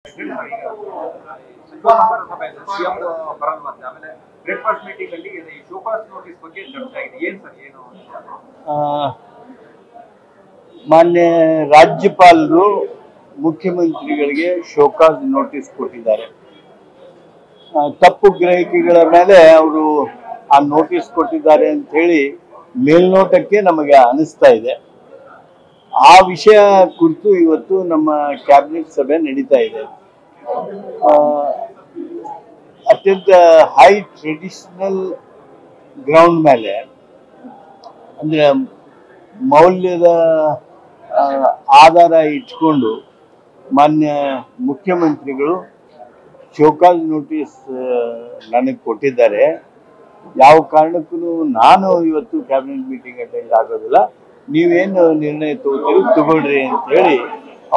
ಹೇಳಿ ಸರ್, ಈಗ ಸಚಿವ ಸಂಪುಟ ಸಭೆಯಲ್ಲಿ ಸಿಎಂ ಬರಲ್ವಂತೆ. ಆಮೇಲೆ ಬ್ರೇಕ್ಫಾಸ್ಟ್ ಮೀಟಿಂಗ್ ಅಲ್ಲಿ ಈ ಶೋಕಾಸ್ ನೋಟಿಸ್ ಬಗ್ಗೆ ಚರ್ಚೆ ಆಗಿದೆ. ಏನ್ ಸರ್, ಏನು ಮಾನ್ಯ ರಾಜ್ಯಪಾಲರು ಮುಖ್ಯಮಂತ್ರಿಗಳಿಗೆ ಶೋಕಾಸ್ ನೋಟಿಸ್ ಕೊಟ್ಟಿದ್ದಾರೆ. ತಪ್ಪು ಗ್ರಹಿಕೆಗಳ ಮೇಲೆ ಅವರು ಆ ನೋಟಿಸ್ ಕೊಟ್ಟಿದ್ದಾರೆ ಅಂತ ಹೇಳಿ ಮೇಲ್ನೋಟಕ್ಕೆ ನಮಗೆ ಅನಿಸ್ತಾ ಇದೆ. ಆ ವಿಷಯ ಕುರಿತು ಇವತ್ತು ನಮ್ಮ ಕ್ಯಾಬಿನೆಟ್ ಸಭೆ ನಡೀತಾ ಇದೆ. ಅತ್ಯಂತ ಹೈ ಟ್ರೆಡಿಷನಲ್ ಗ್ರೌಂಡ್ ಮೇಲೆ ಅಂದ್ರೆ ಮೌಲ್ಯದ ಆಧಾರ ಇಟ್ಕೊಂಡು ಮಾನ್ಯ ಮುಖ್ಯಮಂತ್ರಿಗಳು ಶೋಕಾಸ್ ನೋಟಿಸ್ ನನಗೆ ಕೊಟ್ಟಿದ್ದಾರೆ. ಯಾವ ಕಾರಣಕ್ಕೂ ನಾನು ಇವತ್ತು ಕ್ಯಾಬಿನೆಟ್ ಮೀಟಿಂಗ್ ಅಟೆಂಡ್ ಆಗೋದಿಲ್ಲ, ನೀವೇನು ನಿರ್ಣಯ ತಗೊಳ್ರಿ ಅಂತ ಹೇಳಿ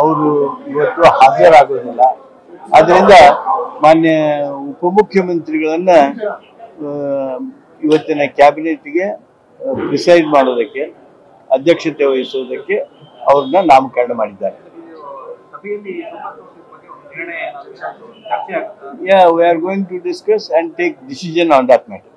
ಅವರು ಇವತ್ತು ಹಾಜರಾಗೋದಿಲ್ಲ. ಆದ್ರಿಂದ ಮಾನ್ಯ ಉಪಮುಖ್ಯಮಂತ್ರಿಗಳನ್ನ ಇವತ್ತಿನ ಕ್ಯಾಬಿನೆಟ್ಗೆ ಪ್ರಿಸೈಡ್ ಮಾಡೋದಕ್ಕೆ, ಅಧ್ಯಕ್ಷತೆ ವಹಿಸೋದಕ್ಕೆ ಅವ್ರನ್ನ ನಾಮಕರಣ ಮಾಡಿದ್ದಾರೆ. ಸಭೆಯಲ್ಲಿ ಶೋಕಾಸ್ ನೋಟಿಸ್ ಬಗ್ಗೆ ಒಂದು ನಿರ್ಣಯ ಚರ್ಚೆ ಆಗುತ್ತೆ. Yeah, we are going to discuss and take decision on that matter.